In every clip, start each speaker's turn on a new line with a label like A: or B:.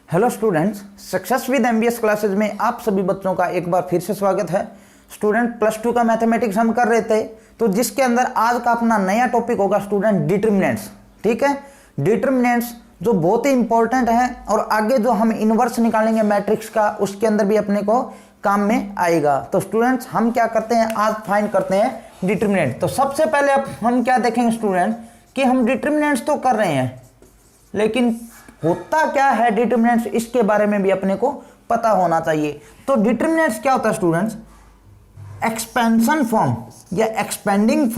A: Hello students, success with MBS classes में आप सभी बच्चों का एक बार फिर से स्वागत है। स्टूडेंट प्लस 2 का मैथमेटिक्स हम कर रहे थे, तो जिसके अंदर आज का अपना नया टॉपिक होगा स्टूडेंट डिटर्मिनेंट्स। ठीक है, डिटर्मिनेंट्स जो बहुत ही इंपॉर्टेंट है और आगे जो हम इनवर्स निकालेंगे मैट्रिक्स का, उसके अंदर भी अपने को काम में आएगा। तो स्टूडेंट्स हम क्या करते हैं, आज फाइंड करते हैं डिटर्मिनेंट। तो सबसे पहले अब हम क्या देखेंगे स्टूडेंट कि हम डिटर्मिनेंट्स तो कर रहे हैं, लेकिन होता क्या है डिटर्मिनेंट्स, इसके बारे में भी अपने को पता होना चाहिए। तो डिटर्मिनेंट्स क्या होता है स्टूडेंट्स? एक्सपेंशन फॉर्म या expanding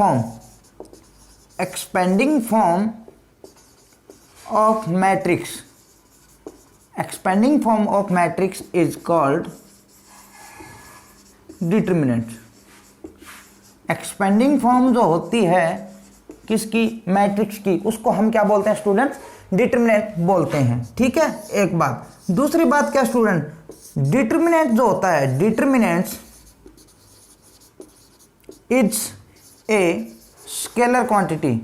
A: form of matrix. Expanding form of matrix is called determinant. Expanding form जो होती है किसकी? मैट्रिक्स की, उसको हम क्या बोलते हैं स्टूडेंट्स? डिटर्मिनेंट बोलते हैं। ठीक है, एक बात। दूसरी बात क्या स्टूडेंट, डिटर्मिनेंट जो होता है, determinants is a scalar quantity.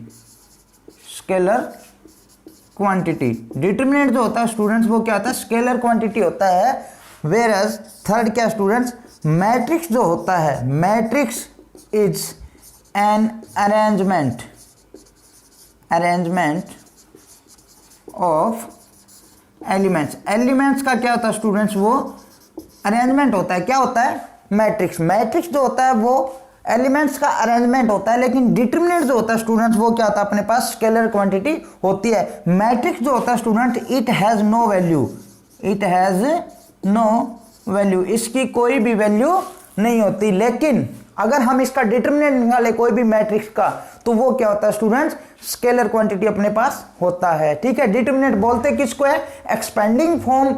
A: Determinant जो होता है स्टूडेंट्स वो क्या होता है? स्केलर क्वांटिटी होता है। वेयर एज थर्ड क्या स्टूडेंट्स, मैट्रिक्स जो होता है, matrix is an arrangement of elements. Elements का क्या होता है स्टूडेंट्स? वो अरेंजमेंट होता है। क्या होता है? मैट्रिक्स जो होता है वो एलिमेंट्स का अरेंजमेंट होता है, लेकिन डिटर्मिनेंट जो होता है स्टूडेंट्स वो क्या होता है? अपने पास स्केलर क्वांटिटी होती है। मैट्रिक्स जो होता है student, it has no value, इसकी कोई भी वैल्यू नहीं होती। लेकिन अगर हम इसका डिटर्मिनेंट निकाले कोई भी मैट्रिक्स का, तो वो क्या होता है स्टूडेंट्स? स्केलर क्वांटिटी अपने पास होता है। ठीक है, डिटर्मिनेंट बोलते किसको है? Expanding form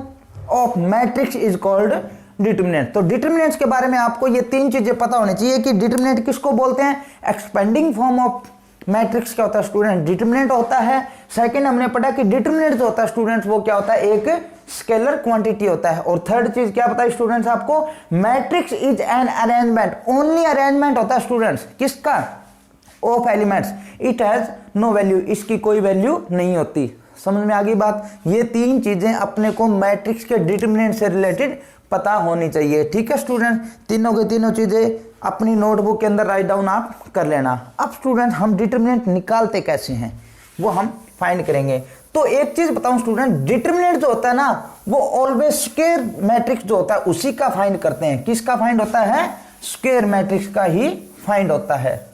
A: of matrix is called determinant. तो डिटर्मिनेंट्स के बारे में आपको ये तीन चीजें पता होनी चाहिए कि डिटर्मिनेंट किसको बोलते हैं, एक्सपेंडिंग फॉर्म ऑफ मैट्रिक्स क्या होता है स्टूडेंट? डिटर्मिनेंट होता है। सेकंड हमने पढ़ा कि डिटर्मिनेंट जो होता है स्टूडेंट्स वो क्या होता है? एक स्केलर क्वांटिटी होता है। और थर्ड चीज क्या बताई स्टूडेंट्स आपको? Matrix is an arrangement, only arrangement होता है स्टूडेंट्स किसका? Of elements. It has no value, इसकी कोई वैल्यू नहीं होती। समझ में आ गई बात? ये तीन चीजें अपने को मैट्रिक्स के डिटर्मिनेंट से रिलेटेड पता होनी चाहिए। ठीक है स्टूडेंट, तीनों की तीनों चीजें अपनी नोटबुक के अंदर राइट डाउन आप कर लेना। अब स्टूडेंट हम डिटर्मिनेंट निकालते कैसे हैं वो हम फाइंड करेंगे। तो एक चीज बताऊं स्टूडेंट, डिटर्मिनेंट जो होता है ना वो ऑलवेज स्क्वायर मैट्रिक्स जो होता है उसी का फाइंड करते हैं। किसका फाइंड होता है? स्क्वायर मैट्रिक्स का ही फाइंड होता है।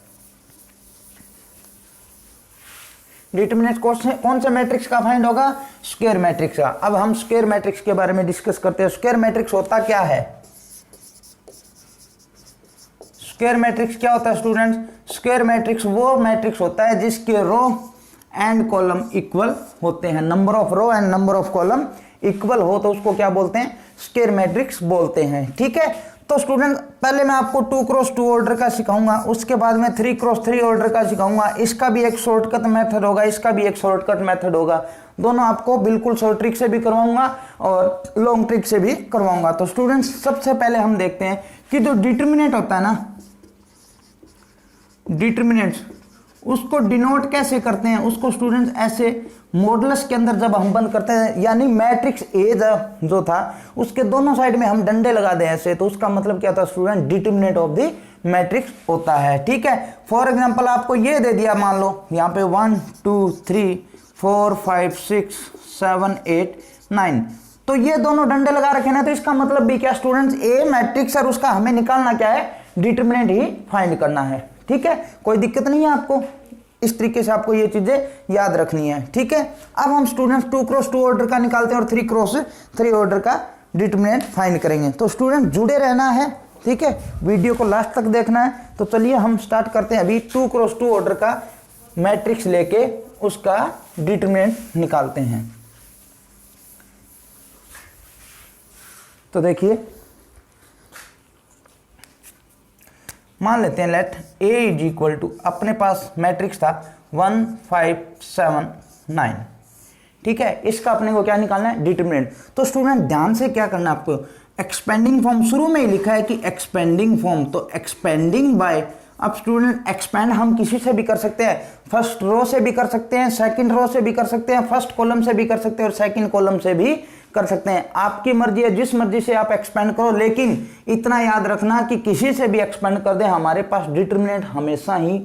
A: डिटर्मिनेंट कौन से मैट्रिक्स का फाइंड होगा? स्क्वायर मैट्रिक्स का। अब हम स्क्वायर मैट्रिक्स के बारे में डिस्कस करते हैं। स्क्वायर मैट्रिक्स होता क्या है? स्क्वायर मैट्रिक्स क्या होता है स्टूडेंट्स? स्क्वायर मैट्रिक्स वो मैट्रिक्स होता है जिसके रो एंड कॉलम इक्वल होते हैं। Number of row and number of column equal हो तो उसको क्या बोलते हैं? स्क्वायर मैट्रिक्स बोलते हैं। ठीक है, तो स्टूडेंट पहले मैं आपको 2x2 ऑर्डर का सिखाऊंगा, उसके बाद मैं 3x3 ऑर्डर का सिखाऊंगा। इसका भी एक शॉर्टकट मेथड होगा, इसका भी एक शॉर्टकट मेथड होगा। दोनों आपको बिल्कुल शॉर्ट ट्रिक से भी करवाऊंगा और लॉन्ग ट्रिक से भी करवाऊंगा। तो स्टूडेंट्स सबसे पहले हम देखते हैं कि जो डिटर्मिनेंट होता है ना, डिटर्मिनेंट्स उसको डिनोट कैसे करते हैं। उसको स्टूडेंट्स ऐसे मॉडुलस के अंदर जब हम बंद करते हैं, यानी मैट्रिक्स ए जो था उसके दोनों साइड में हम डंडे लगा दें ऐसे, तो उसका मतलब क्या था student? Determinant of the matrix होता है। ठीक है, फॉर एग्जांपल आपको ये दे दिया, मान लो यहाँ पे 1 2 3 4 5 6 7 8 9, तो ये दोनों डंडे लगा रखे ना, तो इसका मतलब भी क्या स्टूडेंट्स? ए मैट्रिक्स और उसका हमें निकालना क्या है? डिटर्मिनेंट ही फाइंड करना है। ठीक है, कोई दिक्कत नहीं है आपको, इस तरीके से आपको ये चीजें याद रखनी है। ठीक है, अब हम स्टूडेंट्स 2x2 ऑर्डर का निकालते हैं और 3x3 ऑर्डर का डिटर्मिनेंट फाइंड करेंगे। तो स्टूडेंट जुड़े रहना है, ठीक है, वीडियो को लास्ट तक देखना है। तो चलिए हम स्टार्ट करते हैं अभी 2x2 ऑर्डर का मैट्रिक्स लेके उसका डिटर्मिनेंट निकालते हैं। तो देखिए, मान लेते हैं let A is equal to, अपने पास मैट्रिक्स था 1 5 7 9। ठीक है, इसका अपने को क्या निकालना है? डिटर्मिनेंट। तो स्टूडेंट ध्यान से क्या करना है आपको, एक्सपेंडिंग फॉर्म शुरू में ही लिखा है कि एक्सपेंडिंग फॉर्म, तो एक्सपेंडिंग बाय अब स्टूडेंट एक्सपेंड हम किसी से भी कर सकते हैं, फर्स्ट रो से भी कर सकते हैं, सेकंड रो से भी कर सकते हैं, फर्स्ट कॉलम से भी कर सकते हैं और सेकंड कॉलम से भी कर सकते हैं, आपकी मर्जी है, जिस मर्जी से आप एक्सपेंड करो, लेकिन इतना याद रखना कि किसी से भी एक्सपेंड कर दे हमारे पास डिटरमिनेंट हमेशा ही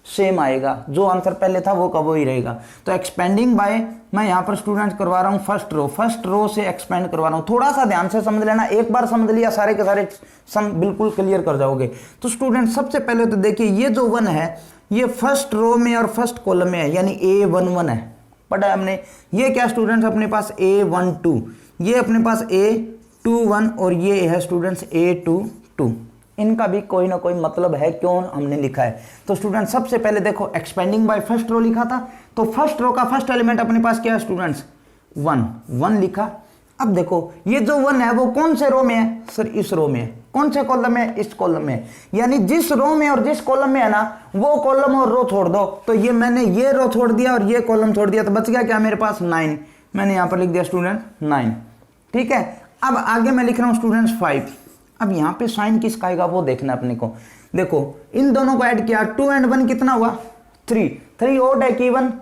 A: सेम आएगा, जो आंसर पहले था वो का वो ही रहेगा। तो एक्सपेंडिंग बाय मैं यहाँ पर स्टूडेंट्स करवा रहा हूँ फर्स्ट रो से एक्सपेंड करवा रहा हूँ। थोड़ा सा ध्यान से समझ लेना, एक बार समझ लिया सारे के सारे सम बिल्कुल क्लियर कर जाओगे। तो स्टूडेंट सबसे पहले तो देखिए ये जो 1 है ये फर्स्ट रो में और फर्स्ट कॉलम में है, यानी A11 है, पढ़ा है हमने। ये क्या स्टूडेंट्स अपने पास A12, ये अपने पास A21 और ये है स्टूडेंट्स A22। इनका भी कोई ना कोई मतलब है क्यों हमने लिखा है। तो स्टूडेंट सबसे पहले देखो एक्सपेंडिंग बाय फर्स्ट रो लिखा था, तो फर्स्ट रो का फर्स्ट एलिमेंट अपने पास क्या है स्टूडेंट्स 1 लिखा। अब देखो ये जो 1 है वो कौन से रो में है सर, इस रो में है। कौन से कॉलम में, इस कॉलम में, यानी जिस रो में और जिस कॉलम में है ना वो कॉलम और रो छोड़ दो। तो ये मैंने ये रो छोड़ दिया और ये कॉलम छोड़ दिया, तो बच गया क्या मेरे पास 9, मैंने यहां पर लिख दिया स्टूडेंट 9, ठीक है। अब आगे मैं लिख रहा हूं स्टूडेंट्स 5। अब यहां पे साइन किसका आएगा वो देखना अपने को। देखो इन दोनों को ऐड किया, 2 और 1 कितना हुआ 3 ओड है कि इवन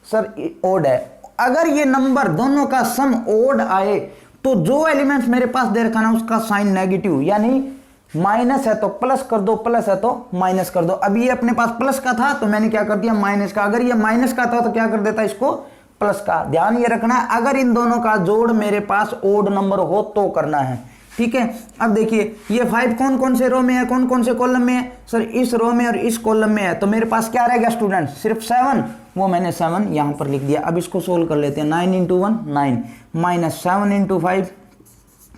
A: सर ओड है। अगर ये नंबर दोनों का सम ओड आए तो जो एलिमेंट्स मेरे पास दे रखा ना उसका साइन नेगेटिव, यानी माइनस है तो प्लस कर दो, प्लस है तो माइनस कर दो। अब ये अपने पास प्लस का था तो मैंने क्या कर दिया माइनस का, अगर ये माइनस का था तो क्या कर देता इसको प्लस का। ध्यान ये रखना है अगर इन दोनों का जोड़ मेरे पास ओड नंबर हो तो करना है, ठीक है। अब देखिए ये 5 कौन कौन से रो में है, कौन कौन से कॉलम में है सर, इस रो में और इस कॉलम में है। तो मेरे पास क्या रहेगा स्टूडेंट सिर्फ 7, वो मैंने 7 यहां पर लिख दिया। अब इसको सोल्व कर लेते हैं, 9 इंटू 1 9 माइनस 7 इंटू 5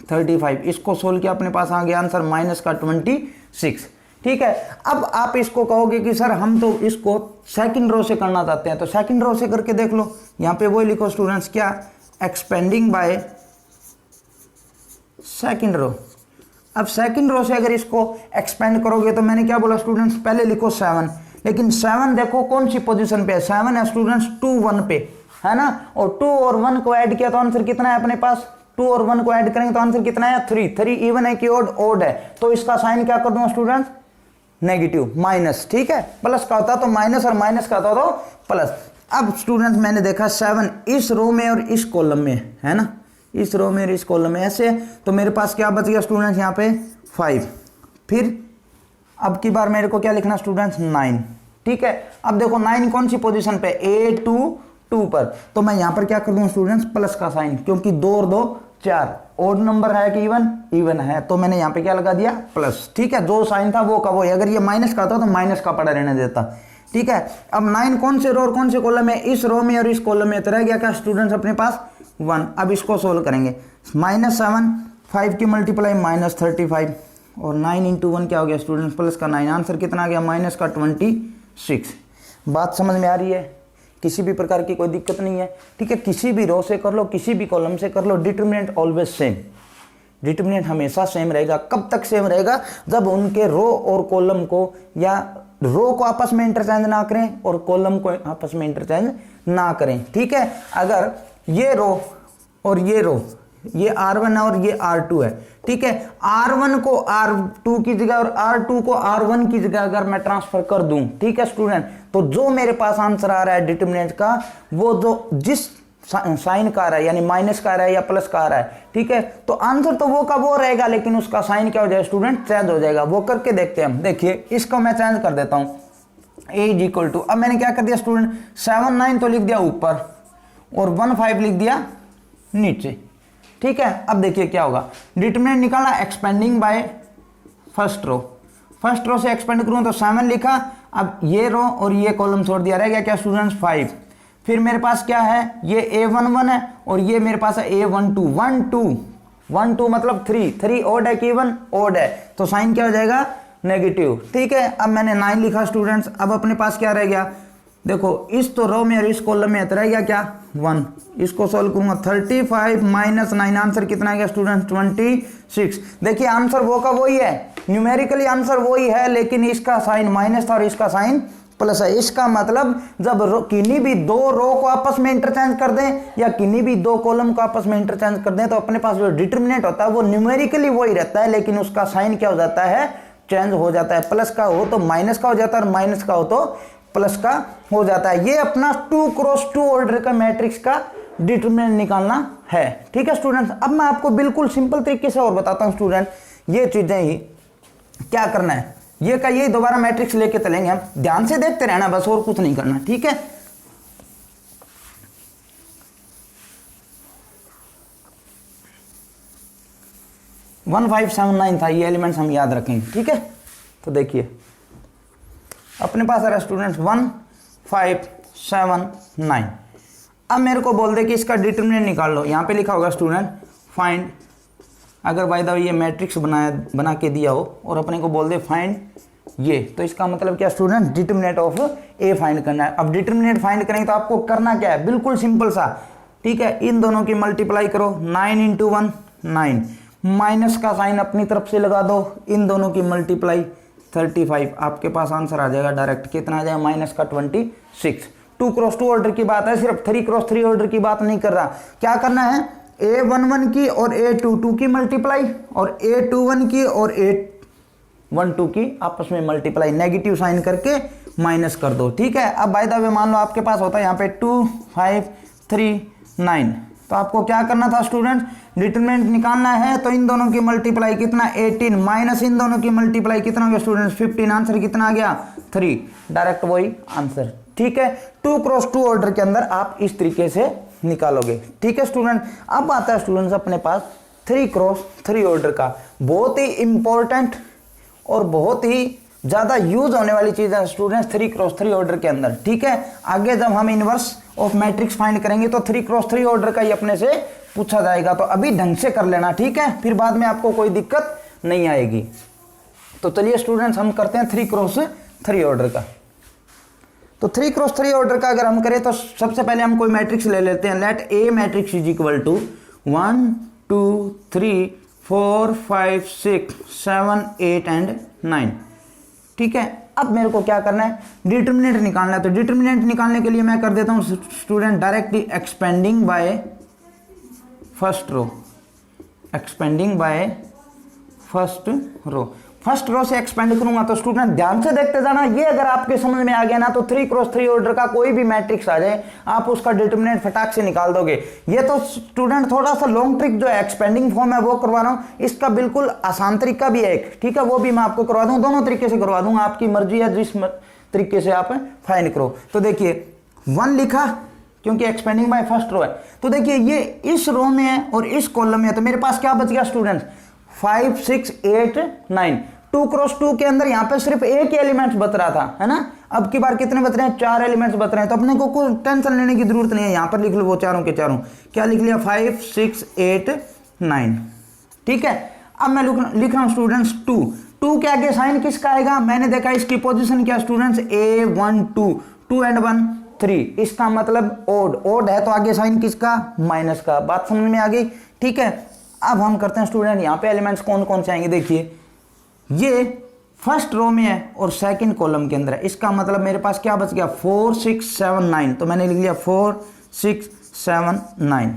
A: 35, इसको सोल्व किया अपने पास आ गया आंसर माइनस का 26, ठीक है। अब आप इसको कहोगे कि सर हम तो इसको सेकंड रो से करना चाहते हैं, तो सेकंड रो से करके देख लो। यहां पे वही लिखो स्टूडेंट्स क्या, एक्सपेंडिंग बाय सेकंड रो। अब सेकंड रो से अगर इसको एक्सपेंड करोगे तो मैंने क्या बोला स्टूडेंट्स, पहले लिखो 7, लेकिन 7 देखो कौन सी पोजीशन पे है, 7 है स्टूडेंट्स 2 1 पे, है ना। और 2 और 1 को ऐड किया तो आंसर कितना है अपने पास, 2 और 1 को ऐड करेंगे तो आंसर कितना है 3 इवन है कि ओड है। तो इसका साइन क्या कर दूंगा स्टूडेंट्स नेगेटिव माइनस, ठीक है। प्लस का होता तो माइनस और माइनस का होता तो प्लस। अब स्टूडेंट्स मैंने देखा 7 इस रो में और इस कॉलम में है ना, इस रो में और इस कॉलम में ऐसे, तो मेरे पास क्या बच गया स्टूडेंट्स यहाँ पे 5। फिर अब की बार मेरे को क्या लिखना स्टूडेंट्स 9, ठीक है। अब देखो 9 कौन सी पोजीशन पे, A22 पर, तो मैं यहाँ पर क्या कर दूँ स्टूडेंट्स प्लस का साइन, क्योंकि 2 और 2 4, ओड नंबर है कि इवन है, तो मैंने यहाँ पे क्या लगा दिया प्लस, ठीक है। जो साइन था वो का वो, अगर ये माइनस का था तो माइनस का पड़ा रहने देता, ठीक है। अब 9 कौन से रो और कौन से कॉलम में, इस रो में और इस कॉलम में, तो रह गया क्या स्टूडेंट्स अपने पास 1। अब इसको सोल्व करेंगे, -7 5 की मल्टीप्लाई -35 और 9 इंटू 1 क्या हो गया स्टूडेंट्स प्लस का 9, आंसर कितना आ गया माइनस का 26। बात समझ में आ रही है, किसी भी प्रकार की कोई दिक्कत नहीं है, ठीक है। किसी भी रो से कर लो, किसी भी कॉलम से कर लो, डिटरमिनेंट ऑलवेज सेम, डिटरमिनेंट हमेशा सेम रहेगा। कब तक सेम रहेगा, जब उनके रो और कॉलम को, या रो को आपस में इंटरचेंज ना करें और कॉलम को आपस में इंटरचेंज ना करें, ठीक है। अगर ये रो और ये रो, ये R1 है और ये R2 है, ठीक है। R1 को R2 की जगह और R2 को R1 की जगह अगर मैं ट्रांसफर कर दूं, ठीक है स्टूडेंट, तो जो मेरे पास आंसर आ रहा है डिटरमिनेंट का, वो जो जिस साइन का आ रहा है, यानी माइनस का आ रहा है या प्लस का आ रहा है, ठीक है, तो आंसर तो वो का वो रहेगा, लेकिन उसका साइन क्या हो जाएगा स्टूडेंट चेंज हो जाएगा। वो करके देखते हैं हम। देखिए इसको मैं चेंज कर देता हूं, A इज इक्वल टू, अब मैंने क्या कर दिया स्टूडेंट 7 9 तो लिख दिया ऊपर और 1 5 लिख दिया नीचे, ठीक है। अब देखिए क्या होगा, डिटरमिनेंट निकाला एक्सपेंडिंग बाय फर्स्ट रो से एक्सपेंड करूं तो 7 लिखा। अब ये रो और ये कॉलम छोड़ दिया, रह गया क्या स्टूडेंट्स 5। फिर मेरे पास क्या है, ये A11 है और ये मेरे पास है A12 1 2 मतलब 3 ओड है कि इवन ओड है, तो साइन क्या हो जाएगा नेगेटिव, ठीक है। अब मैंने 9 लिखा स्टूडेंट्स। अब अपने पास क्या रह गया, देखो इस तो रो में और इस कॉलम में तो रह गया क्या 1, इसको सॉल्व करूंगा 35 माइनस 9, आंसर कितना आ गया स्टूडेंट 26। देखिए आंसर वो का वही है, न्यूमेरिकली आंसर वही है, लेकिन इसका साइन माइनस था और इसका साइन प्लस है। इसका मतलब जब किन्हीं भी दो रो को आपस में इंटरचेंज कर दें या किन्हीं भी दो कॉलम को आपस में इंटरचेंज कर दें, तो अपने पास जो डिटरमिनेंट होता है वो न्यूमेरिकली वही रहता है, लेकिन उसका साइन क्या हो जाता है चेंज हो जाता है। प्लस का हो तो माइनस का हो जाता है और माइनस का हो तो प्लस का हो जाता है। ये अपना 2 क्रॉस 2 ऑर्डर का मैट्रिक्स का डिटरमिनेंट निकालना है। ठीक है स्टूडेंट्स, अब मैं आपको बिल्कुल सिंपल तरीके से और बताता हूं स्टूडेंट, ये चीजें ही क्या करना है, ये का ये दोबारा मैट्रिक्स लेके चलेंगे हम, ध्यान से देखते रहना बस, और कुछ नहीं करना। ठीक है, वन 579 था, ये एलिमेंट्स हम याद रखेंगे। ठीक है, तो देखिए अपने पास आ रहा है स्टूडेंट्स 1579। अब मेरे को बोल दे कि इसका डिटरमिनेंट निकाल लो, यहाँ पे लिखा होगा स्टूडेंट फाइंड, अगर बाय द वे ये मैट्रिक्स बना के दिया हो और अपने को बोल दे फाइंड ये, तो इसका मतलब क्या student, determinant of A find करना है। अब डिटरमिनेंट फाइंड करेंगे तो आपको करना क्या है, बिल्कुल सिंपल सा। ठीक है, इन दोनों की मल्टीप्लाई करो, 9 × 1 9, माइनस का साइन अपनी तरफ से लगा दो, इन दोनों की मल्टीप्लाई 35, आपके पास आंसर आ जाएगा डायरेक्ट, कितना आ जाएगा, माइनस का 26। 2 × 2 ऑर्डर की बात है, सिर्फ 3 × 3 ऑर्डर की बात नहीं कर रहा। क्या करना है, A11 की और A22 की मल्टीप्लाई, और A21 की और A12 की आपस में मल्टीप्लाई, नेगेटिव साइन करके माइनस कर दो। ठीक है, अब बाय द वे मान लो आपके पास होता है यहाँ पे 2 5 3 9, तो आपको क्या करना था स्टूडेंट, डिटरमिनेंट निकालना है, तो इन दोनों की मल्टीप्लाई कितना 18 माइनस इन दोनों की मल्टीप्लाई कितना हो गया स्टूडेंट 15, आंसर कितना आ गया 3, डायरेक्ट वही आंसर। ठीक है, 2 × 2 ऑर्डर के अंदर आप इस तरीके से निकालोगे। ठीक है स्टूडेंट, अब आता है स्टूडेंट्स अपने पास 3 × 3 ऑर्डर का, बहुत ही इंपॉर्टेंट और बहुत ही ज्यादा यूज होने वाली चीज है स्टूडेंट्स 3 × 3 ऑर्डर के अंदर। ठीक है, आगे जब हम इनवर्स ऑफ मैट्रिक्स फाइंड करेंगे तो 3 × 3 ऑर्डर का ही अपने से पूछा जाएगा, तो अभी ढंग से कर लेना। ठीक है, फिर बाद में आपको कोई दिक्कत नहीं आएगी। तो चलिए स्टूडेंट्स हम करते हैं 3 × 3 ऑर्डर का। तो 3 × 3 ऑर्डर का अगर हम करें तो सबसे पहले हम कोई मैट्रिक्स ले लेते हैं, let A matrix is equal to 1 2 3 4 5 6 7 8 and 9। ठीक है, अब मेरे को क्या करना है, डिटरमिनेंट निकालना है। तो डिटरमिनेंट निकालने के लिए मैं कर देता हूं student directly expanding by first row, expanding by first row. First row से एक्सपेंड करूंगा तो स्टूडेंट ध्यान से देखते जाना, ये अगर आपके समझ में आ गया ना तो 3 × 3 ऑर्डर का कोई भी मैट्रिक्स आ जाए आप उसका डिटरमिनेंट फटाक से निकाल दोगे। ये तो स्टूडेंट थोड़ा सा लॉन्ग ट्रिक जो है एक्सपेंडिंग फॉर्म है वो करवा रहा हूं, इसका बिल्कुल आसान तरीका भी है एक। ठीक है, वो भी मैं आपको करवा दूं, दोनों तरीके से करवा दूंगा, आपकी मर्जी है जिस तरीके से आप फाइंड करो। तो देखिए 1 लिखा क्योंकि एक्सपेंडिंग बाय फर्स्ट रो है, तो देखिए ये इस रो में है और इस कॉलम में है, तो मेरे पास क्या बच गया स्टूडेंट्स 5 6 8 9। 2 × 2 के अंदर यहाँ पे सिर्फ एक ही एलिमेंट्स बच रहा था, है ना, अब की बार कितने बच रहे हैं, 4 एलिमेंट्स बच रहे हैं, तो अपने को कोई टेंशन लेने की जरूरत नहीं है, यहाँ पर लिख लो वो चारों के चारों, क्या लिख लिया 5 6 8 9। ठीक है, अब मैं लिख रहा हूँ स्टूडेंट्स 2 के आगे साइन किसका आएगा, मैंने देखा इसकी पोजीशन क्या स्टूडेंट्स A1 2 एंड 1 3, इसका मतलब ओड है, तो आगे साइन किसका, माइनस का। बात समझ में आ गई। ठीक है, अब हम करते हैं स्टूडेंट यहाँ पे एलिमेंट्स कौन कौन से आएंगे, देखिए ये फर्स्ट रो में है और सेकंड कॉलम के अंदर है, इसका मतलब मेरे पास क्या बच गया 4 6 7 9, तो मैंने लिख लिया 4 6 7 9।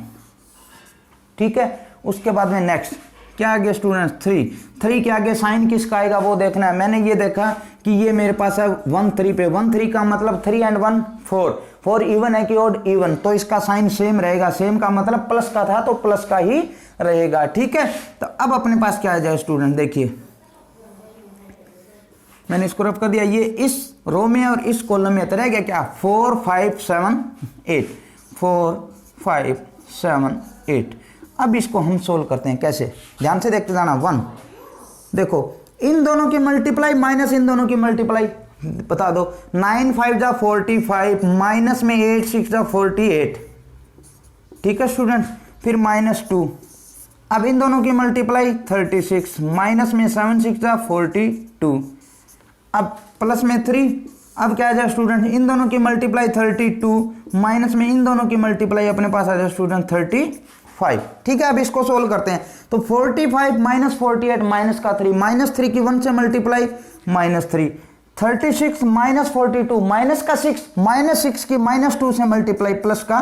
A: ठीक है, उसके बाद में नेक्स्ट क्या आ गया स्टूडेंट्स 3 के आगे साइन किसका आएगा वो देखना है। मैंने ये देखा कि ये मेरे पास है 1 3 पे, 1 3 का मतलब 3 एंड 1 4 इवन है कि ऑड इवन, तो इसका साइन सेम रहेगा, सेम का मतलब प्लस का था तो प्लस का ही रहेगा। ठीक है, तो अब अपने पास क्या आ जाए स्टूडेंट, देखिए मैंने इसको रफ कर दिया, ये इस रो में और इस कॉलम में तो रह गया क्या 4 5 7 8 4 5 7 8। अब इसको हम सोल्व करते हैं, कैसे, ध्यान से देखते जाना। 1 देखो इन दोनों की मल्टीप्लाई माइनस इन दोनों की मल्टीप्लाई बता दो, 9 5 जा 45 माइनस में 8 6 जा 48। ठीक है स्टूडेंट, फिर -2, अब इन दोनों की मल्टीप्लाई 36 माइनस में 7 6 जा 42, अब प्लस में 3, अब क्या आ जाए स्टूडेंट, इन दोनों की मल्टीप्लाई 32 माइनस में इन दोनों की मल्टीप्लाई अपने पास आ जाए स्टूडेंट 35। ठीक है, अब इसको सोल्व करते हैं, तो 45 माइनस 48 माइनस का 3, -3 की 1 से मल्टीप्लाई -3, 36 माइनस 42 माइनस का 6, -6 की -2 से मल्टीप्लाई प्लस का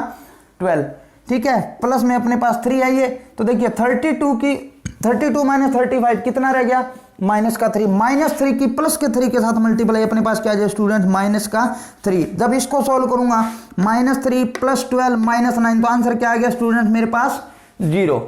A: 12। ठीक है, प्लस में अपने पास 3 आई है, तो देखिए 32 माइनस 35 कितना रह गया माइनस का 3, -3 की प्लस के 3 के साथ मल्टीप्लाई अपने पास क्या आ जाए स्टूडेंट, माइनस का 3। जब इसको सॉल्व करूंगा -3 + 12 -9, तो आंसर क्या आ गया स्टूडेंट मेरे पास 0।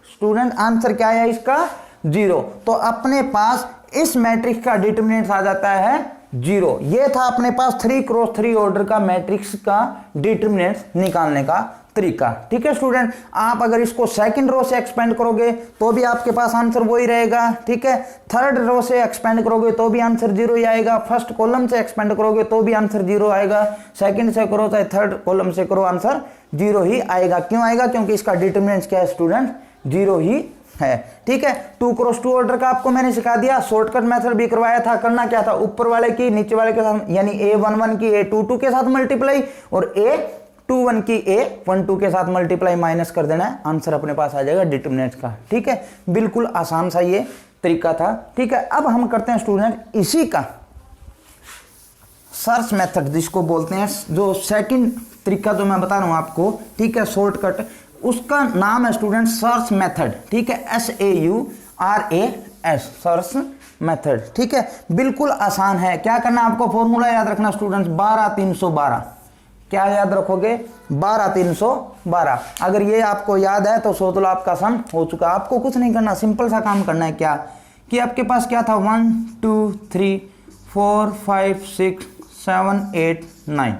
A: स्टूडेंट आंसर क्या है इसका 0। तो अपने पास इस मैट्रिक्स का डिटरमिनेंट आ जाता है 0। ये था अपने पास 3 × 3 ऑर्डर का मैट्रिक्स का डिटरमिनेंट निकालने का तरीका। ठीक है स्टूडेंट, आप अगर इसको सेकंड रो से एक्सपेंड करोगे तो भी आपके पास आंसर वही रहेगा। ठीक है, थर्ड रो से एक्सपेंड करोगे तो भी आंसर 0 ही आएगा, फर्स्ट कॉलम से एक्सपेंड करोगे तो भी आंसर 0 आएगा, सेकंड से करो चाहे थर्ड कॉलम से करो आंसर 0 ही आएगा। क्यों आएगा? क्योंकि इसका डिटरमिनेंट क्या है स्टूडेंट 0 ही है। ठीक है, 2 × 2 ऑर्डर का आपको मैंने सिखा दिया, शॉर्टकट मेथड भी करवाया था। करना क्या था, ऊपर वाले की नीचे वाले के साथ यानी A11 की A22 के साथ मल्टीप्लाई और A21 की A12 के साथ मल्टीप्लाई माइनस कर देना है, आंसर अपने पास आ जाएगा डिटरमिनेंट का। ठीक है, बिल्कुल आसान सा ये तरीका था। ठीक है, अब हम करते हैं स्टूडेंट इसी का सर्च मेथड जिसको बोलते हैं, जो सेकंड तरीका जो मैं बता रहा हूं आपको। ठीक है, शॉर्टकट, उसका नाम है स्टूडेंट सर्च मेथड। ठीक है, SAURAS सर्च मेथड। ठीक है, बिल्कुल आसान है। क्या करना है आपको, फॉर्मूला याद रखना स्टूडेंट्स 12312। क्या याद रखोगे 12312। अगर ये आपको याद है तो सोच लो आपका सम हो चुका। आपको कुछ नहीं करना, सिंपल सा काम करना है। क्या कि आपके पास क्या था 1 2 3 4 5 6 7 8 9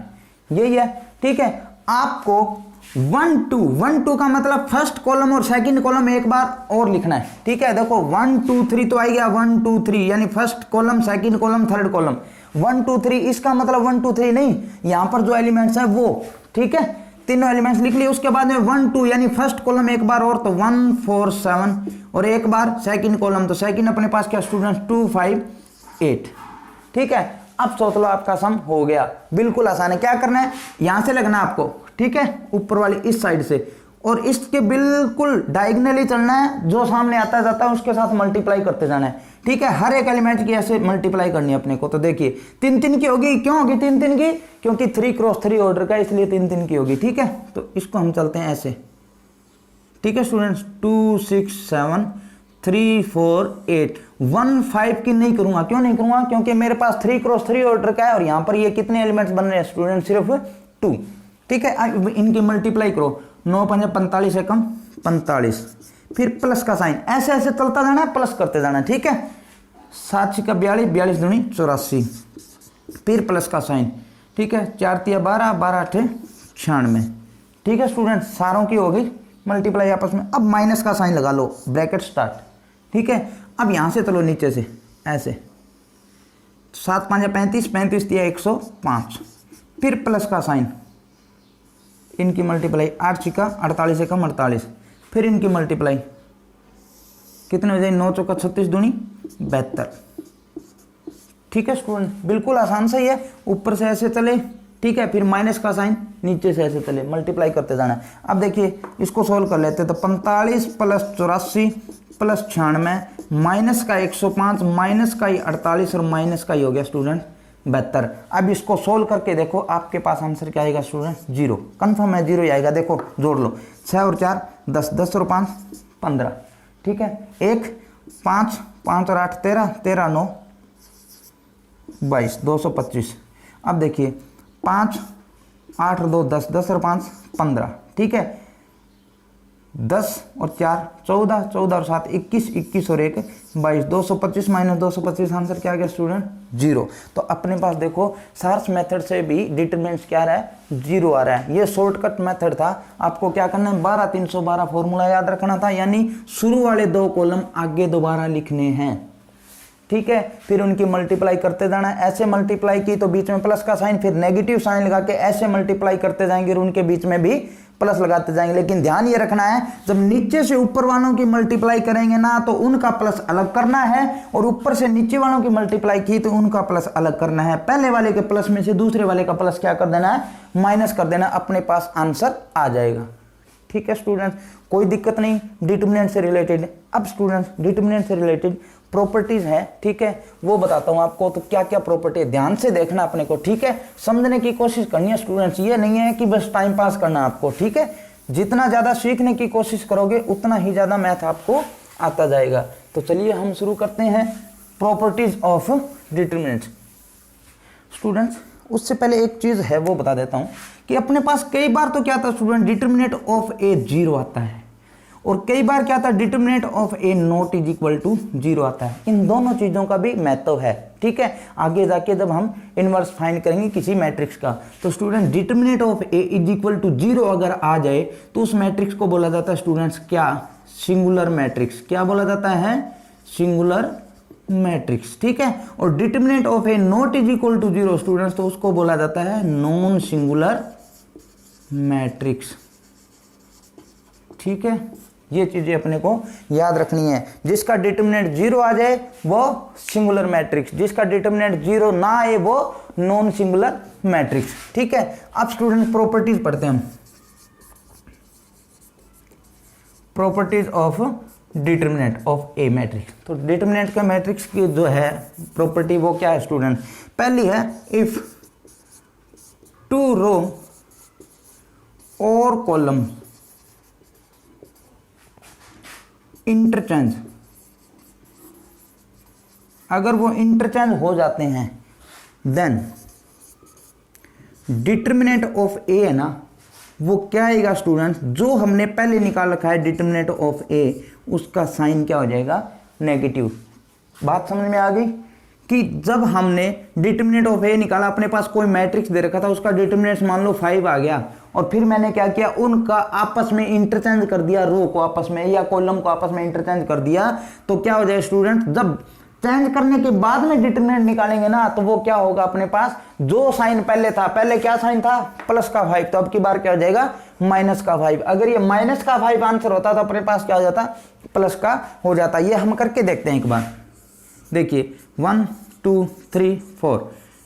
A: यही है। ठीक है, आपको 1 2 का मतलब फर्स्ट कॉलम और सेकंड कॉलम एक बार और लिखना है। ठीक है, देखो 1 2 3 तो आ गया 1 2 3 यानी first column second column third column 1 2 3। इसका मतलब 1 2 3 नहीं, यहां पर जो एलिमेंट्स है वो। ठीक है, तीनों एलिमेंट्स लिख लिए। उसके बाद में 1 2 यानी फर्स्ट कॉलम एक बार और तो 1 4 7 और एक बार सेकंड कॉलम, तो सेकंड अपने पास क्या स्टूडेंट्स 2 5 8। ठीक है, अब सोच लो आपका सम हो गया। बिल्कुल आसान है। क्या करना है, यहां से लगना आपको। ठीक है, ऊपर वाली इस साइड से और इसके बिल्कुल डायगोनली चलना है, जो सामने आता जाता है उसके साथ मल्टीप्लाई करते जाना है। ठीक है, हर एक एलिमेंट की ऐसे मल्टीप्लाई करनी है अपने को। तो देखिए 3 की होगी। क्यों होगी 3 की? क्योंकि 3 × 3 ऑर्डर का, इसलिए 3 की होगी। ठीक है, तो इसको हम चलते हैं ऐसे। ठीक है स्टूडेंट्स, 2 6 7 3 4 8 1 5 की नहीं करूंगा। क्यों नहीं करूंगा? क्योंकि मेरे पास 3 × 3 ऑर्डर का है और यहां पर ये कितने एलिमेंट्स बन रहे हैं स्टूडेंट, सिर्फ 2। ठीक है, इनकी मल्टीप्लाई करो, 9 5 45 एकम 45, फिर प्लस का साइन, ऐसे ऐसे चलता जाना है, प्लस करते जाना है। ठीक है, 7 6 42 42 दूनी 84, फिर प्लस का साइन। ठीक है, 4 3 12 12 8 96। ठीक है स्टूडेंट, सारों की हो गई मल्टीप्लाई आपस में। अब माइनस का साइन लगा लो, ब्रैकेट स्टार्ट। ठीक है, अब यहां से चलो नीचे से ऐसे, 7 5 35 35 दिया 105, फिर प्लस का साइन, इनकी मल्टीप्लाई 8 6 48 एकम 48, फिर इनकी मल्टीप्लाई कितने हो जाए 9 चौका 36 दूनी 72। ठीक है स्टूडेंट, बिल्कुल आसान से ही है। ऊपर से ऐसे चले, ठीक है, फिर माइनस का साइन, नीचे से ऐसे चले, मल्टीप्लाई करते जाना है। अब देखिए इसको सोल्व कर लेते हैं। तो 45 + 84 + 96 माइनस का 105 माइनस का ही 48 और माइनस का ही हो गया स्टूडेंट 72। अब इसको सोल्व करके देखो आपके पास आंसर क्या आएगा स्टूडेंट 0। कंफर्म है 0 ही आएगा। देखो जोड़ लो, 6 और 4 10, 10 और 5 15। ठीक है, 1 5 5 और 8 13, 13 9 22, 225। अब देखिए 5 8 और 2 10, 10 और 5 15। ठीक है, 10 और 4 14, 14 और 7 21, 21 और 1 22, 225 माइनस 225 आंसर क्या आ गया स्टूडेंट 0। तो अपने पास देखो सर्च मेथड से भी डिटरमिनेंट क्या आ रहा है 0 आ रहा है। ये शॉर्टकट मेथड था। आपको क्या करना है 12312 फॉर्मूला याद रखना था, यानी शुरू वाले 2 कॉलम आगे दोबारा लिखने हैं। ठीक है, फिर उनकी मल्टीप्लाई करते जाना है। ऐसे मल्टीप्लाई की तो बीच में प्लस का साइन, फिर नेगेटिव साइन लगा के ऐसे मल्टीप्लाई करते जाएंगे और उनके बीच में भी प्लस लगाते जाएंगे। लेकिन ध्यान ये रखना है, जब नीचे से ऊपर वालों की मल्टीप्लाई करेंगे ना तो उनका प्लस अलग करना है, और ऊपर से नीचे वालों की मल्टीप्लाई की तो उनका प्लस अलग करना है। पहले वाले के प्लस में से दूसरे वाले का प्लस क्या कर देना है, माइनस कर देना, अपने पास आंसर आ जाएगा। ठीक है स्टूडेंट्स, कोई दिक्कत नहीं डिटरमिनेंट से रिलेटेड। अब स्टूडेंट्स डिटरमिनेंट से रिलेटेड प्रॉपर्टीज है, ठीक है, वो बताता हूं आपको। तो क्या क्या प्रॉपर्टी है ध्यान से देखना अपने को, ठीक है, समझने की कोशिश करनी है स्टूडेंट्स। ये नहीं है कि बस टाइम पास करना आपको, ठीक है। जितना ज्यादा सीखने की कोशिश करोगे उतना ही ज्यादा मैथ आपको आता जाएगा। तो चलिए हम शुरू करते हैं प्रॉपर्टीज ऑफ डिटरमिनेंट। स्टूडेंट्स उससे पहले एक चीज़ है वो बता देता हूँ कि अपने पास कई बार तो क्या आता है स्टूडेंट, डिटरमिनेंट ऑफ ए 0 आता है, और कई बार क्या आता है, determinant of A not is equal to 0 आता है। इन दोनों चीज़ों का भी महत्व है, ठीक है। आगे जाके जब हम इनवर्स फाइंड करेंगे किसी मैट्रिक्स का, तो student determinant of A is equal to 0 अगर आ जाए तो उस मैट्रिक्स को बोला जाता है स्टूडेंट्स क्या, सिंगुलर मैट्रिक्स। क्या बोला जाता है, सिंगुलर मैट्रिक्स, ठीक है। और determinant of A not is equal to 0 students, तो उसको बोला जाता है नॉन सिंगुलर मैट्रिक्स, ठीक है। ये चीजें अपने को याद रखनी है। जिसका डिटरमिनेंट 0 आ जाए वो सिंगुलर मैट्रिक्स, जिसका डिटरमिनेंट 0 ना आए वो नॉन सिंगुलर मैट्रिक्स, ठीक है। अब स्टूडेंट प्रॉपर्टीज पढ़ते हैं हम, properties of determinant of A matrix. तो डिटरमिनेंट का मैट्रिक्स की जो है प्रॉपर्टी वो क्या है स्टूडेंट, पहली है इफ 2 रो और कॉलम इंटरचेंज, अगर वो इंटरचेंज हो जाते हैं देन डिटरमिनेंट ऑफ ए है ना, वो क्या आएगा स्टूडेंट, जो हमने पहले निकाल रखा है डिटरमिनेंट ऑफ ए, उसका साइन क्या हो जाएगा, नेगेटिव। बात समझ में आ गई कि जब हमने डिटरमिनेंट ऑफ ए निकाला, अपने पास कोई मैट्रिक्स दे रखा था, उसका डिटरमिनेंट मान लो 5 आ गया, और फिर मैंने क्या किया, उनका आपस में इंटरचेंज कर दिया, रो को आपस में या कॉलम को आपस में इंटरचेंज कर दिया, तो क्या हो जाए स्टूडेंट, जब चेंज करने के बाद में डिटरमिनेंट निकालेंगे ना, तो वो क्या होगा, अपने पास जो साइन पहले था, पहले क्या साइन था, प्लस का 5, तो अब की बार क्या हो जाएगा, माइनस का 5। अगर ये माइनस का 5 आंसर होता तो अपने पास क्या हो जाता, प्लस का हो जाता। ये हम करके देखते हैं एक बार, देखिए 1 2 3 4,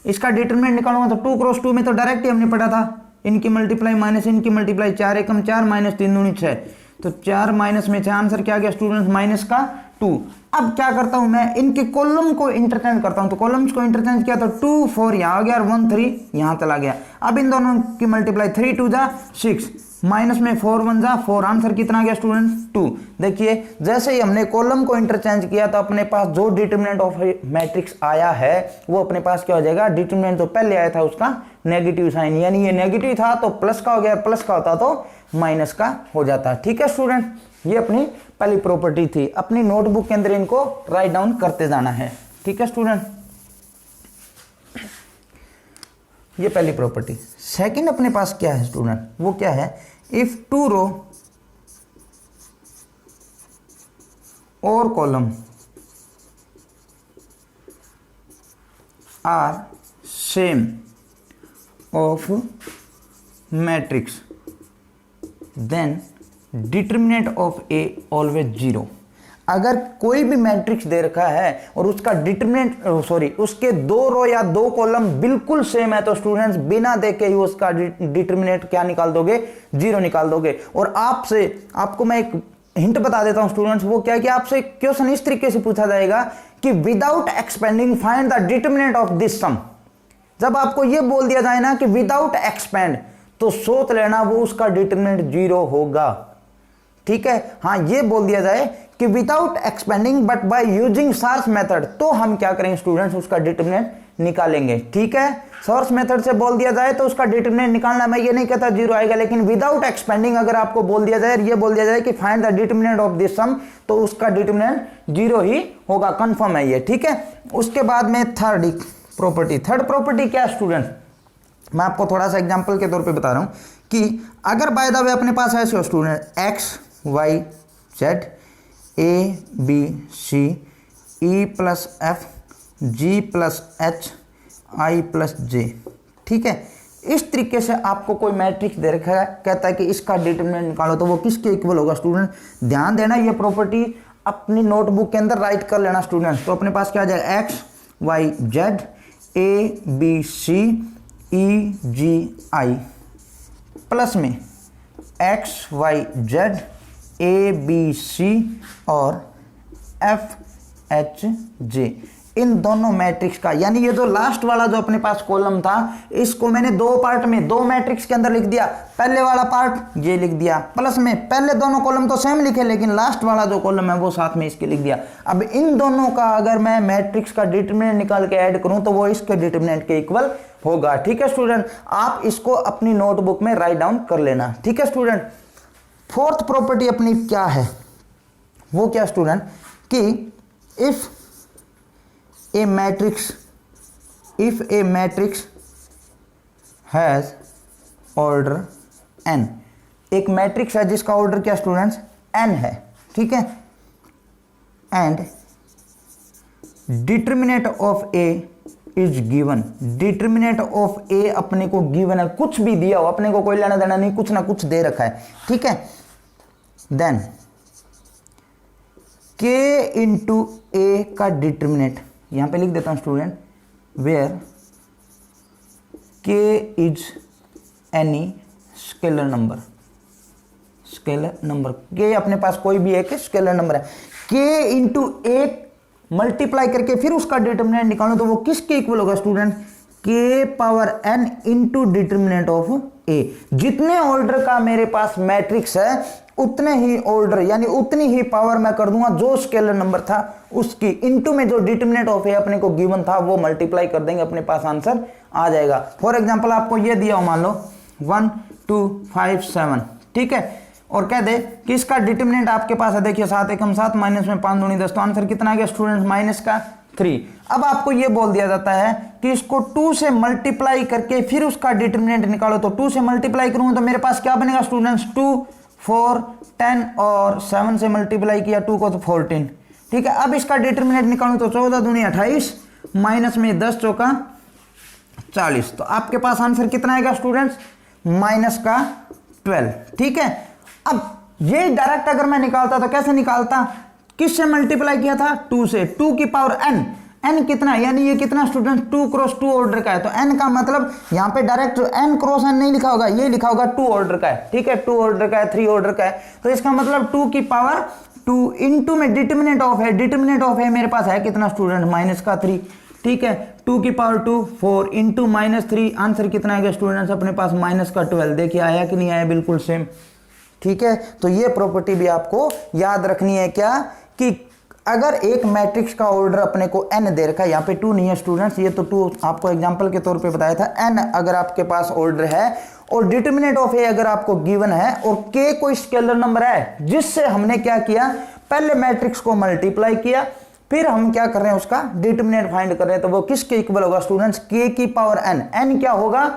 A: इसका डिटरमिनेंट निकालूंगा तो 2 क्रॉस 2 में तो डायरेक्ट ही हमने पढ़ा था, इनकी मल्टीप्लाई माइनस इनकी मल्टीप्लाई, 4 एकम 4 माइनस 3 दूनी 6, तो 4 माइनस में 6 आंसर क्या आ गया स्टूडेंट, माइनस का 2। अब क्या करता हूं मैं, इनके कॉलम को इंटरचेंज करता हूं, तो कॉलम्स को इंटरचेंज किया तो 2 4 यहां आ गया और 1 3 यहां चला गया। अब इन दोनों की मल्टीप्लाई 3 2 जा 6, माइनस में 4 1 जा 4, आंसर कितना आ गया स्टूडेंट 2। देखिए जैसे ही हमने कॉलम को इंटरचेंज किया तो अपने पास जो डिटरमिनेंट ऑफ मैट्रिक्स आया है वो अपने पास क्या हो जाएगा, डिटरमिनेंट तो पहले आया था उसका नेगेटिव साइन, यानी ये नेगेटिव था तो प्लस का हो गया, प्लस का होता तो माइनस का हो जाता, ठीक है स्टूडेंट। ये अपनी पहली प्रॉपर्टी थी, अपनी नोटबुक के अंदर इनको राइट डाउन करते जाना है, ठीक है स्टूडेंट। ये पहली प्रॉपर्टी। सेकंड अपने पास क्या है स्टूडेंट, वो क्या है, इफ 2 रो और column are same of matrix then determinant of A always 0। अगर कोई भी मैट्रिक्स दे रखा है और उसका डिटरमिनेंट उसके 2 रो या 2 कॉलम बिल्कुल सेम है, तो स्टूडेंट्स बिना देखे ही उसका डिटरमिनेंट क्या निकाल दोगे, 0 निकाल दोगे। और आपको मैं एक हिंट बता देता हूं स्टूडेंट्स, वो क्या है कि आपसे क्वेश्चन इस तरीके से पूछा जाएगा कि without expanding find the determinant of this sum. जब आपको यह बोल दिया जाए ना कि विदाउट एक्सपेंड, तो सोच लेना वो उसका डिटरमिनेंट 0 होगा, ठीक है। हाँ, ये बोल दिया जाए कि without expanding but by using source method, तो हम क्या करेंगे स्टूडेंट्स, उसका डिटरमिनेंट निकालेंगे, ठीक है। सोर्स मेथड से बोल दिया जाए तो उसका डिटरमिनेंट निकालना, मैं ये नहीं कहता 0 आएगा, लेकिन विदाउट एक्सपेंडिंग अगर आपको बोल दिया जाए, ये बोल दिया जाए कि find the determinant of this sum, तो उसका डिटरमिनेंट 0 ही होगा, कंफर्म है ये, ठीक है। उसके बाद में थर्ड प्रॉपर्टी क्या स्टूडेंट, मैं आपको थोड़ा सा एग्जांपल के तौर पे बता रहा हूं कि अगर बाय द वे अपने पास ऐसे हो student x y z a b c e plus f g plus h i plus j, ठीक है। इस तरीके से आपको कोई मैट्रिक्स दे रखा है, कहता है कि इसका डिटरमिनेंट निकालो, तो वो किसके इक्वल होगा स्टूडेंट, ध्यान देना ये प्रॉपर्टी अपनी नोटबुक के अंदर राइट कर लेना स्टूडेंट। तो अपने पास क्या आ जाएगा, x y z a b c e g i plus में x y z a b c और f h j। इन दोनों मैट्रिक्स का, यानी ये जो लास्ट वाला जो अपने पास कॉलम था इसको मैंने दो पार्ट में, दो मैट्रिक्स के अंदर लिख दिया। पहले वाला पार्ट ये लिख दिया प्लस में, पहले दोनों कॉलम तो सेम लिखे लेकिन लास्ट वाला जो कॉलम है वो साथ में इसके लिख दिया। अब इन दोनों का अगर मैं मैट्रिक्स का डिटरमिनेंट निकाल के ऐड करूं तो वो इसके डिटरमिनेंट के इक्वल होगा। ठीक है स्टूडेंट, आप इसको अपनी नोटबुक में राइट डाउन कर लेना। ठीक है स्टूडेंट, फोर्थ प्रॉपर्टी अपनी क्या है, वो क्या स्टूडेंट, कि if A matrix has order n, एक मैट्रिक्स है जिसका ऑर्डर क्या स्टूडेंट्स n है, ठीक है, and determinant of a is given, determinant of a अपने को गिवन है, कुछ भी दिया हो, अपने को कोई लेना देना नहीं, कुछ ना कुछ दे रखा है, ठीक है, देन k इंटू a का डिटरमिनेंट, यहां पे लिख देता हूं student, where k is any scalar number, k अपने पास कोई भी एक स्केलर नंबर है, k इंटू a मल्टीप्लाई करके फिर उसका डिटरमिनेंट निकालो तो वो किसके इक्वल होगा student, k power n into determinant of a। जितने ऑर्डर का मेरे पास मैट्रिक्स है उतने ही ऑर्डर यानी उतनी ही पावर मैं कर दूंगा जो स्केलर नंबर था उसकी, इनटू में जो डिटरमिनेंट ऑफ ए अपने को गिवन था वो मल्टीप्लाई कर देंगे, अपने पास आंसर आ जाएगा। फॉर एग्जांपल आपको ये दिया हो, मान लो 1 2 5 7, ठीक है, और कह दे कि इसका डिटरमिनेंट आपके पास है, देखिए 7 एकम 7 माइनस में 5 दूनी 10, तो आंसर कितना आ गया स्टूडेंट, माइनस का 3। अब आपको ये बोल दिया जाता है कि इसको 2 से मल्टीप्लाई करके फिर उसका डिटरमिनेंट निकालो, तो 2 से मल्टीप्लाई करूंगा तो मेरे पास क्या बनेगा स्टूडेंट्स, 2 4 10 और 7 से मल्टीप्लाई किया 2 को तो 14, ठीक है। अब इसका डिटरमिनेंट निकालूं तो 14 दूनी 28 माइनस में 10 चौका 40, तो आपके पास आंसर कितना आएगा स्टूडेंट्स, माइनस का 12, ठीक है। अब ये डायरेक्ट अगर मैं निकालता तो कैसे निकालता, किससे मल्टीप्लाई किया था, 2 से, 2 की पावर n, n कितना है, यानी ये कितना स्टूडेंट 2 क्रॉस 2 ऑर्डर का है, तो n का मतलब यहाँ पे डायरेक्ट n क्रॉस n नहीं लिखा होगा, ये लिखा होगा 2 ऑर्डर का है, ठीक है, 2 ऑर्डर का है, 3 ऑर्डर का है, तो इसका मतलब 2 की पावर 2 इंटू में डिटरमिनेंट ऑफ है, डिटरमिनेंट ऑफ है मेरे पास है कितना स्टूडेंट, माइनस का 3, ठीक है, 2 की पावर 2 4 इंटू माइनस 3, आंसर कितना आएगा स्टूडेंट्स अपने पास, माइनस का 12। देखिए आया कि नहीं आया, बिल्कुल सेम, ठीक है। तो ये प्रॉपर्टी भी आपको याद रखनी है क्या, कि अगर एक मैट्रिक्स का ऑर्डर अपने को n दे रखा है, यहाँ पे 2 नहीं है स्टूडेंट्स, ये तो 2 आपको एग्जांपल के तौर पे बताया था, n अगर आपके पास ऑर्डर है और डिटरमिनेंट ऑफ a अगर आपको गिवन है और k कोई स्केलर नंबर है, जिससे हमने क्या किया, पहले मैट्रिक्स को मल्टीप्लाई किया, फिर हम क्या कर रहे हैं उसका डिटरमिनेंट फाइंड कर रहे हैं, तो वो किसके इक्वल होगा स्टूडेंट्स, k की पावर n, n क्या होगा,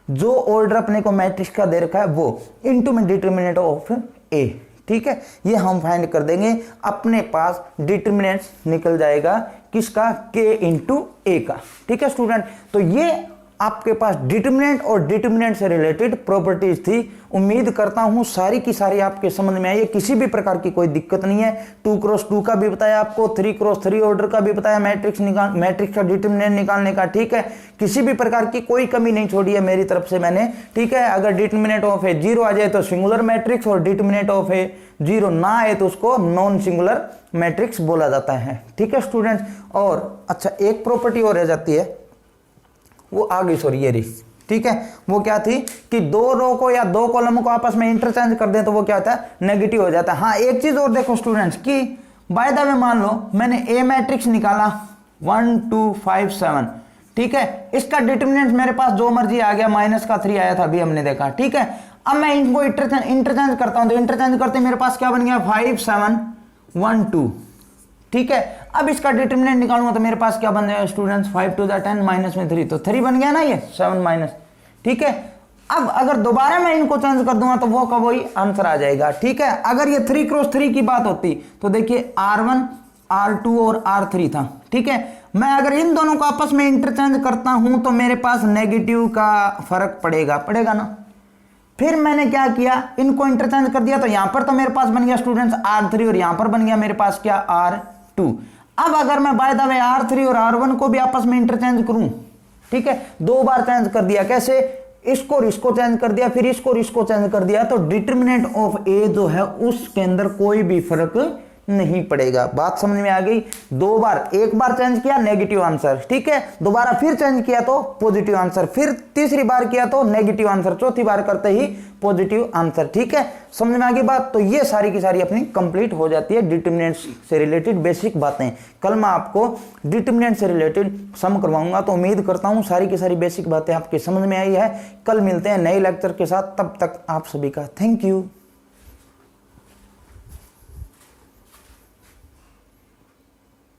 A: जो ऑर्डर अपने को मैट्रिक्स का दे रखा है वो, इनटू में डिटरमिनेंट ऑफ a, ठीक है, ये हम फाइंड कर देंगे, अपने पास डिटरमिनेंट निकल जाएगा किसका, k इंटू a का, ठीक है स्टूडेंट। तो ये आपके पास डिटरमिनेंट और डिटरमिनेंट से रिलेटेड प्रॉपर्टीज थी। उम्मीद करता हूं सारी की सारी आपके समझ में आई है, किसी भी प्रकार की कोई दिक्कत नहीं है। 2 क्रॉस 2 का भी बताया आपको, 3 क्रॉस 3 ऑर्डर का भी बताया, मैट्रिक्स का डिटरमिनेंट निकालने का, ठीक है, किसी भी प्रकार की कोई कमी नहीं छोड़ी है मेरी तरफ से मैंने, ठीक है। अगर डिटरमिनेंट ऑफ ए 0 आ जाए तो सिंगुलर मैट्रिक्स, और डिटरमिनेंट ऑफ ए 0 ना आए तो उसको नॉन सिंगुलर मैट्रिक्स बोला जाता है, ठीक है स्टूडेंट्स। और अच्छा एक प्रॉपर्टी और रह जाती है, वो आ गई, सॉरी ये रही, ठीक है, वो क्या थी कि 2 रो को या 2 कॉलम को आपस में इंटरचेंज कर दें तो वो क्या होता है, नेगेटिव हो जाता है। हाँ एक चीज और देखो स्टूडेंट्स कि बाय द वे मान लो मैंने ए मैट्रिक्स निकाला 1 2 5 7, ठीक है, इसका डिटरमिनेंट मेरे पास जो मर्जी आ गया, माइनस का 3 आया था अभी हमने देखा, ठीक है। अब मैं इनको इंटरचेंज करता हूं तो इंटरचेंज करते मेरे पास क्या बन गया, 5 7 1 2, ठीक है। अब इसका डिटरमिनेंट निकालूंगा तो मेरे पास क्या बन जाएगा स्टूडेंट्स, 5 2 10 माइनस में 3, तो 3 बन गया ना, ये 7 माइनस, ठीक है। अब अगर दोबारा मैं इनको चेंज कर दूंगा तो वो का वही आंसर आ जाएगा, ठीक है। अगर ये 3 क्रॉस 3 की बात होती तो देखिए R1 R2 और R3 था, ठीक है। मैं अगर इन दोनों को आपस में इंटरचेंज करता हूं तो मेरे पास नेगेटिव का फर्क पड़ेगा ना। फिर मैंने क्या किया, इनको इंटरचेंज कर दिया, तो यहां पर तो मेरे पास बन गया स्टूडेंट्स R3 और यहां पर बन गया मेरे पास क्या, R2। अब अगर मैं बाय द वे R3 और R1 को भी आपस में इंटरचेंज करूं, ठीक है, 2 बार चेंज कर दिया, कैसे, इसको और इसको चेंज कर दिया, फिर इसको और इसको चेंज कर दिया, तो डिटरमिनेंट ऑफ ए जो है उसके अंदर कोई भी फर्क नहीं पड़ेगा। बात समझ में आ गई। दो बार, एक बार चेंज किया नेगेटिव आंसर, ठीक है, दोबारा फिर चेंज किया तो पॉजिटिव आंसर, फिर तीसरी बार किया तो नेगेटिव आंसर, चौथी बार करते ही पॉजिटिव आंसर, ठीक है, समझ में आ गई बात। तो ये सारी की सारी अपनी कंप्लीट हो जाती है डिटरमिनेंट से रिलेटेड बेसिक बातें। कल मैं आपको डिटरमिनेंट से रिलेटेड सम करवाऊंगा, तो उम्मीद करता हूं सारी की सारी बेसिक बातें आपकी समझ में आई है। कल मिलते हैं नए लेक्चर के साथ, तब तक आप सभी का थैंक यू।